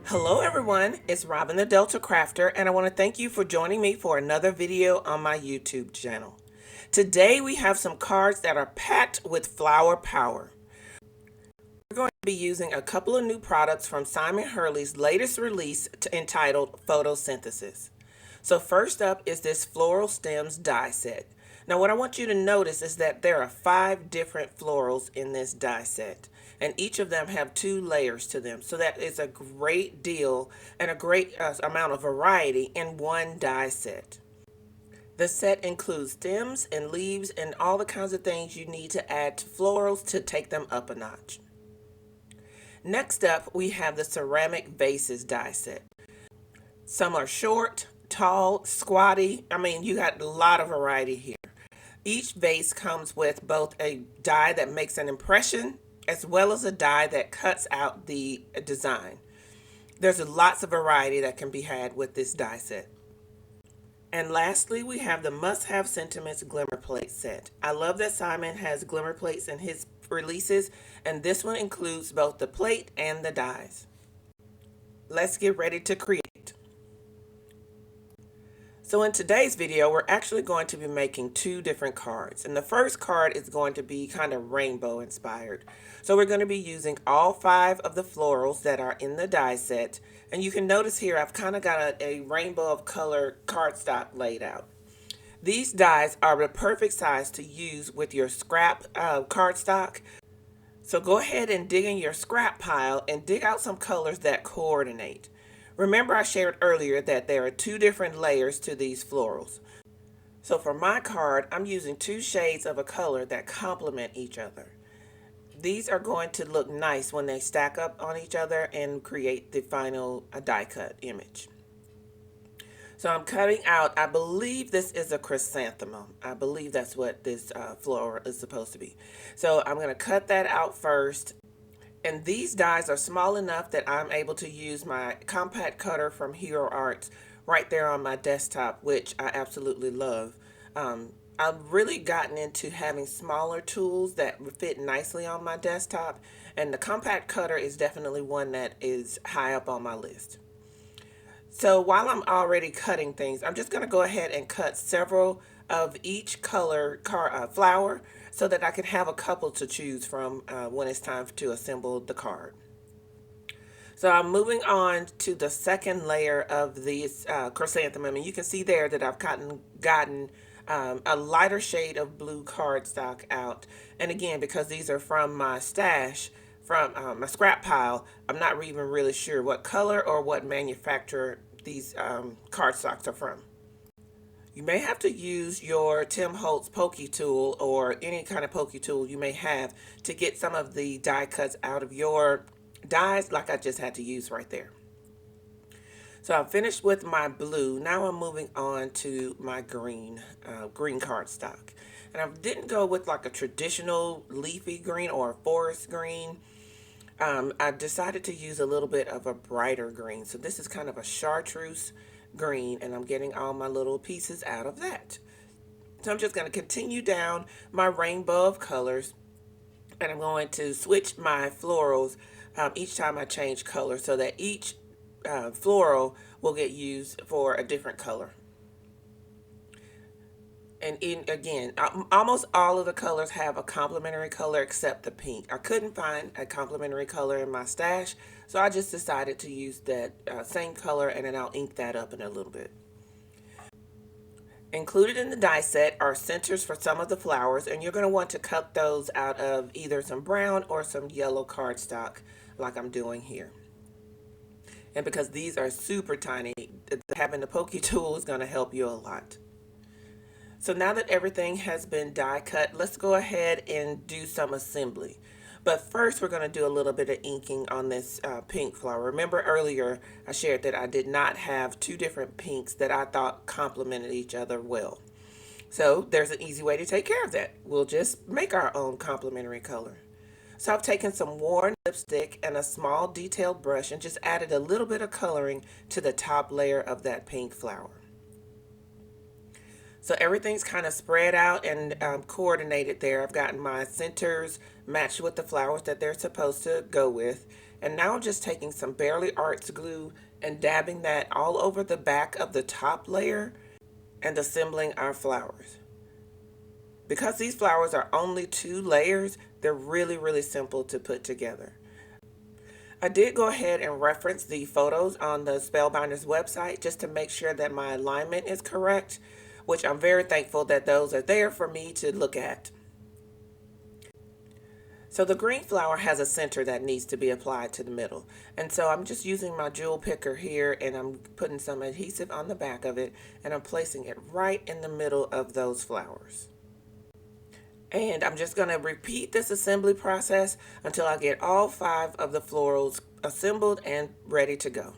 Hello everyone, it's Robin the Delta Crafter and I want to thank you for joining me for another video on my YouTube channel. Today we have some cards that are packed with flower power. We're going to be using a couple of new products from Simon Hurley's latest release entitled Photosynthesis. So first up is this Floral Stems die set. Now what I want you to notice is that there are 5 different florals in this die set, and each of them have 2 layers to them. So that is a great deal and a great amount of variety in one die set. The set includes stems and leaves and all the kinds of things you need to add to florals to take them up a notch. Next up, we have the Ceramic Vases die set. Some are short, tall, squatty. You got a lot of variety here. Each vase comes with both a die that makes an impression as well as a die that cuts out the design. There's lots of variety that can be had with this die set. And lastly, we have the must-have sentiments Glimmer plate set. I love that Simon has Glimmer plates in his releases, and this one includes both the plate and the dies. Let's get ready to create. So in today's video, we're actually going to be making 2 different cards. And the first card is going to be kind of rainbow inspired. So we're going to be using all 5 of the florals that are in the die set. And you can notice here, I've kind of got a rainbow of color cardstock laid out. These dies are the perfect size to use with your scrap cardstock. So go ahead and dig in your scrap pile and dig out some colors that coordinate. Remember I shared earlier that there are 2 different layers to these florals. So for my card, I'm using 2 shades of a color that complement each other. These are going to look nice when they stack up on each other and create the final die cut image. So I'm cutting out, I believe this is a chrysanthemum. I believe that's what this floral is supposed to be. So I'm going to cut that out first. And these dies are small enough that I'm able to use my compact cutter from Hero Arts right there on my desktop, which I absolutely love. I've really gotten into having smaller tools that fit nicely on my desktop, and the compact cutter is definitely one that is high up on my list. So while I'm already cutting things, I'm just going to go ahead and cut several of each color flower so that I can have a couple to choose from when it's time to assemble the card. So I'm moving on to the second layer of this chrysanthemum, and you can see there that I've gotten a lighter shade of blue cardstock out. And again, because these are from my stash, from my scrap pile, I'm not even really sure what color or what manufacturer these cardstocks are from. You may have to use your Tim Holtz pokey tool or any kind of pokey tool you may have to get some of the die cuts out of your dies like I just had to use right there. So I'm finished with my blue. Now I'm moving on to my green cardstock. And I didn't go with like a traditional leafy green or a forest green. I decided to use a little bit of a brighter green. So this is kind of a chartreuse green, and I'm getting all my little pieces out of that. So I'm just going to continue down my rainbow of colors, and I'm going to switch my florals each time I change color so that each floral will get used for a different color. And again, almost all of the colors have a complementary color except the pink. I couldn't find a complementary color in my stash, so I just decided to use that same color, and then I'll ink that up in a little bit. Included in the die set are centers for some of the flowers, and you're going to want to cut those out of either some brown or some yellow cardstock like I'm doing here. And because these are super tiny, having the pokey tool is going to help you a lot. So now that everything has been die cut, let's go ahead and do some assembly. But first we're going to do a little bit of inking on this pink flower. Remember earlier I shared that I did not have 2 different pinks that I thought complemented each other well. So there's an easy way to take care of that. We'll just make our own complementary color. So I've taken some worn lipstick and a small detailed brush and just added a little bit of coloring to the top layer of that pink flower. So everything's kind of spread out and coordinated there. I've gotten my centers matched with the flowers that they're supposed to go with. And now I'm just taking some Barely Arts glue and dabbing that all over the back of the top layer and assembling our flowers. Because these flowers are only 2 layers, they're really simple to put together. I did go ahead and reference the photos on the Spellbinders website just to make sure that my alignment is correct, which I'm very thankful that those are there for me to look at. So the green flower has a center that needs to be applied to the middle. And so I'm just using my jewel picker here and I'm putting some adhesive on the back of it and I'm placing it right in the middle of those flowers. And I'm just going to repeat this assembly process until I get all 5 of the florals assembled and ready to go.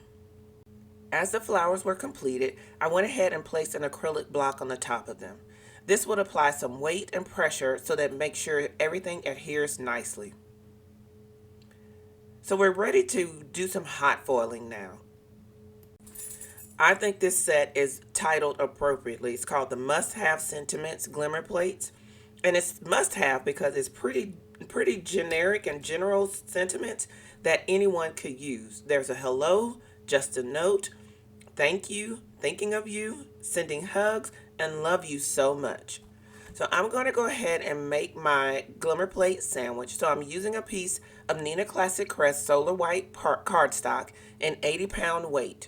As the flowers were completed, I went ahead and placed an acrylic block on the top of them. This would apply some weight and pressure so that makes sure everything adheres nicely. So we're ready to do some hot foiling now. I think this set is titled appropriately. It's called the Must-Have Sentiments Glimmer Plates. And it's must-have because it's pretty generic and general sentiments that anyone could use. There's a hello, just a note, thank you, thinking of you, sending hugs, and love you so much. So I'm going to go ahead and make my Glimmer Plate sandwich. So I'm using a piece of Neenah Classic Crest Solar White cardstock in 80-pound weight.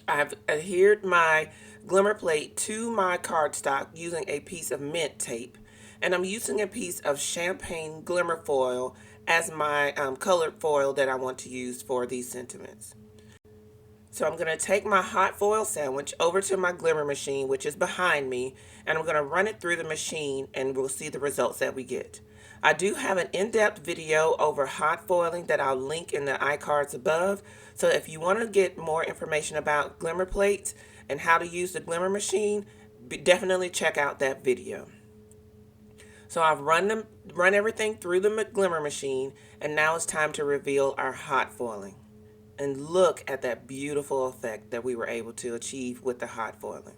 I've adhered my Glimmer Plate to my cardstock using a piece of mint tape. And I'm using a piece of champagne glimmer foil as my colored foil that I want to use for these sentiments. So I'm going to take my hot foil sandwich over to my glimmer machine, which is behind me, and I'm going to run it through the machine and we'll see the results that we get. I do have an in-depth video over hot foiling that I'll link in the iCards above. So if you want to get more information about glimmer plates and how to use the glimmer machine, definitely check out that video. So I've run everything through the glimmer machine, and now it's time to reveal our hot foiling. And look at that beautiful effect that we were able to achieve with the hot foiling.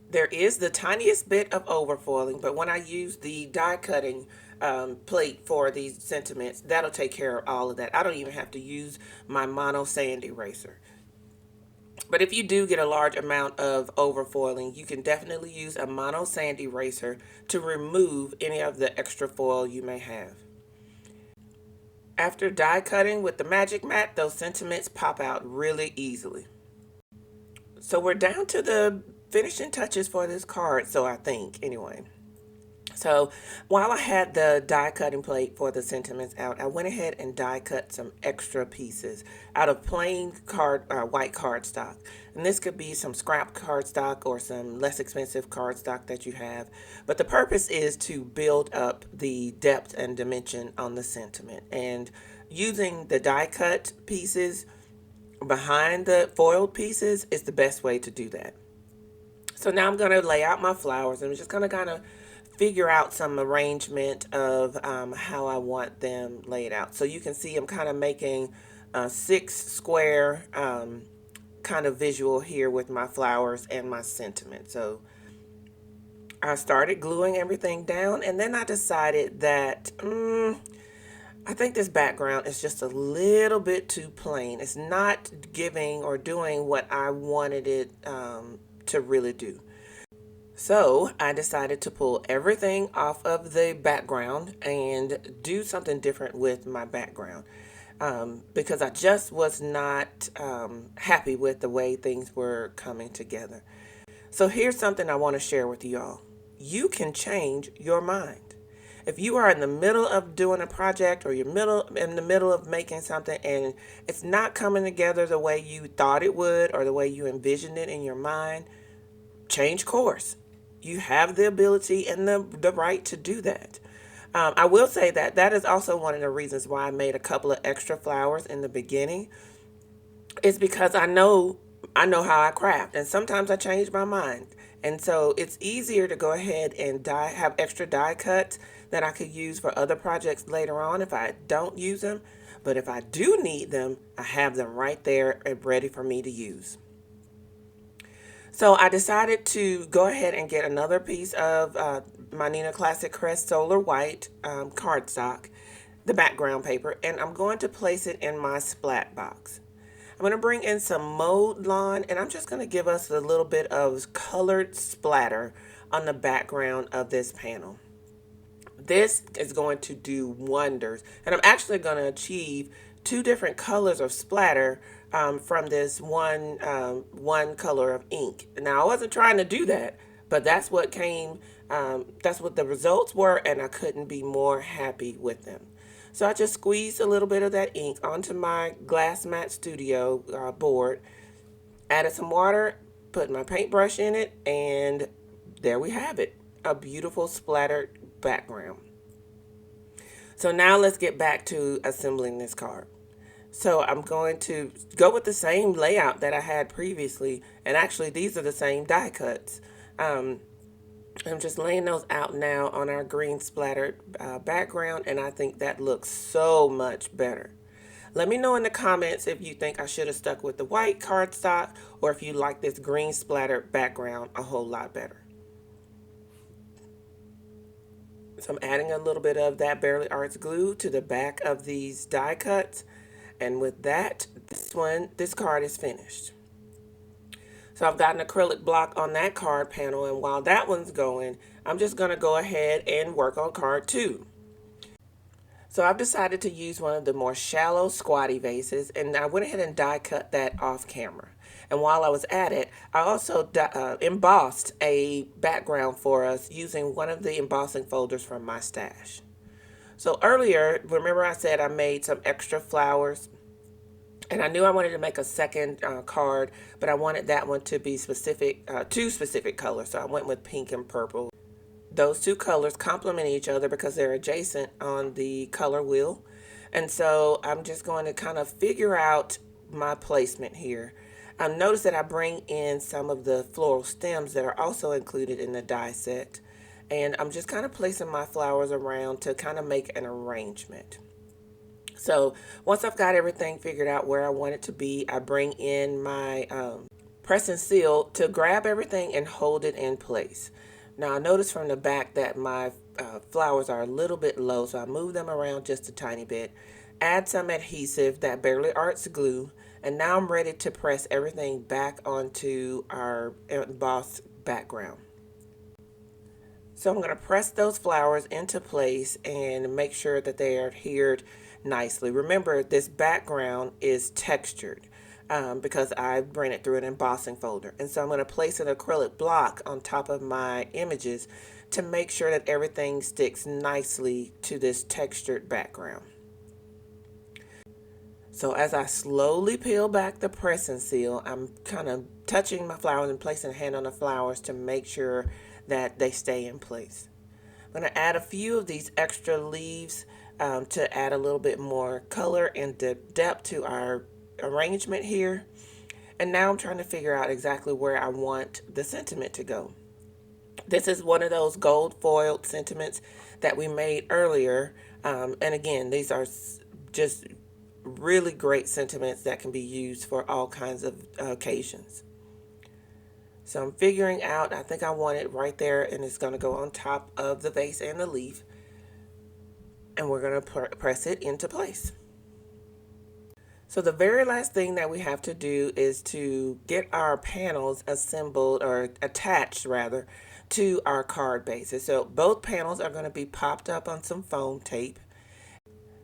There is the tiniest bit of overfoiling, but when I use the die cutting plate for these sentiments, that'll take care of all of that. I don't even have to use my mono sand eraser. But if you do get a large amount of overfoiling, you can definitely use a mono sand eraser to remove any of the extra foil you may have. After die cutting with the Magic Mat, those sentiments pop out really easily. So we're down to the finishing touches for this card, so I think, anyway. So while I had the die cutting plate for the sentiments out, I went ahead and die cut some extra pieces out of plain white cardstock. And this could be some scrap cardstock or some less expensive cardstock that you have. But the purpose is to build up the depth and dimension on the sentiment. And using the die cut pieces behind the foiled pieces is the best way to do that. So now I'm going to lay out my flowers and I'm just going to kind of figure out some arrangement of how I want them laid out. So you can see I'm kind of making a 6 square kind of visual here with my flowers and my sentiment. So I started gluing everything down and then I decided that I think this background is just a little bit too plain. It's not giving or doing what I wanted it to really do. So I decided to pull everything off of the background and do something different with my background because I just was not happy with the way things were coming together. So here's something I want to share with you all. You can change your mind. If you are in the middle of doing a project or you're in the middle of making something and it's not coming together the way you thought it would or the way you envisioned it in your mind, change course. You have the ability and the right to do that. I will say that that is also one of the reasons why I made a couple of extra flowers in the beginning. It's because I know how I craft, and sometimes I change my mind. And so it's easier to go ahead and have extra die cuts that I could use for other projects later on if I don't use them. But if I do need them, I have them right there and ready for me to use. So I decided to go ahead and get another piece of my Nina Classic Crest Solar White cardstock, the background paper, and I'm going to place it in my splat box. I'm going to bring in some Mowed lawn, and I'm just going to give us a little bit of colored splatter on the background of this panel. This is going to do wonders, and I'm actually going to achieve two different colors of splatter from this one color of ink. Now, I wasn't trying to do that, but that's what came, that's what the results were, and I couldn't be more happy with them. So I just squeezed a little bit of that ink onto my Glass Mat Studio board, added some water, put my paintbrush in it, and there we have it, a beautiful splattered background. So now let's get back to assembling this card. So I'm going to go with the same layout that I had previously, and actually these are the same die cuts. I'm just laying those out now on our green splattered background, and I think that looks so much better. Let me know in the comments if you think I should have stuck with the white cardstock or if you like this green splattered background a whole lot better. So I'm adding a little bit of that Barely Arts glue to the back of these die cuts, and with that, this card is finished. So I've got an acrylic block on that card panel, and while that one's going, I'm just going to go ahead and work on card 2. So I've decided to use one of the more shallow squatty vases, and I went ahead and die cut that off camera. And while I was at it, I also embossed a background for us using one of the embossing folders from my stash. So earlier, remember I said I made some extra flowers? And I knew I wanted to make a second card, but I wanted that one to be specific, two specific colors. So I went with pink and purple. Those two colors complement each other because they're adjacent on the color wheel. And so I'm just going to kind of figure out my placement here. Notice that I bring in some of the floral stems that are also included in the die set. And I'm just kind of placing my flowers around to kind of make an arrangement. So once I've got everything figured out where I want it to be, I bring in my press and seal to grab everything and hold it in place. Now I notice from the back that my flowers are a little bit low, so I move them around just a tiny bit. Add some adhesive, that Barely Arts glue, and now I'm ready to press everything back onto our embossed background. So I'm going to press those flowers into place and make sure that they are adhered nicely. Remember, this background is textured because I ran it through an embossing folder. And so I'm going to place an acrylic block on top of my images to make sure that everything sticks nicely to this textured background. So as I slowly peel back the press and seal, I'm kind of touching my flowers and placing a hand on the flowers to make sure that they stay in place. I'm going to add a few of these extra leaves to add a little bit more color and depth to our arrangement here. And now I'm trying to figure out exactly where I want the sentiment to go. This is one of those gold foiled sentiments that we made earlier. And again, these are just really great sentiments that can be used for all kinds of occasions. So I'm figuring out, I think I want it right there, and it's going to go on top of the vase and the leaf. And we're going to press it into place. So the very last thing that we have to do is to get our panels assembled, or attached rather, to our card bases. So both panels are going to be popped up on some foam tape.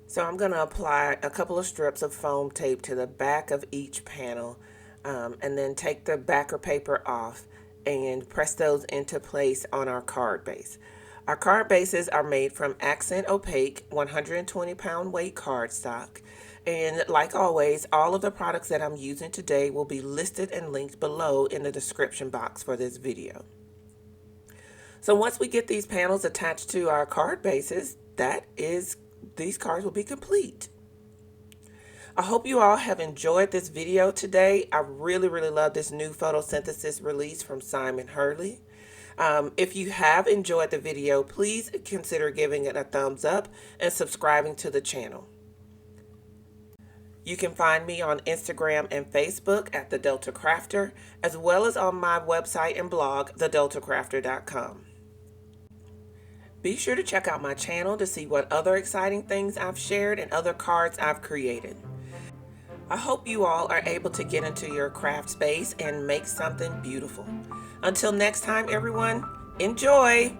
So I'm going to apply a couple of strips of foam tape to the back of each panel. And then take the backer paper off and press those into place on our card base. Our card bases are made from Accent Opaque 120 pound weight cardstock. And like always, all of the products that I'm using today will be listed and linked below in the description box for this video. So once we get these panels attached to our card bases, these cards will be complete. I hope you all have enjoyed this video today. I really love this new Photosynthesis release from Simon Hurley. If you have enjoyed the video, please consider giving it a thumbs up and subscribing to the channel. You can find me on Instagram and Facebook at The Delta Crafter, as well as on my website and blog, thedeltacrafter.com. Be sure to check out my channel to see what other exciting things I've shared and other cards I've created. I hope you all are able to get into your craft space and make something beautiful. Until next time, everyone, enjoy!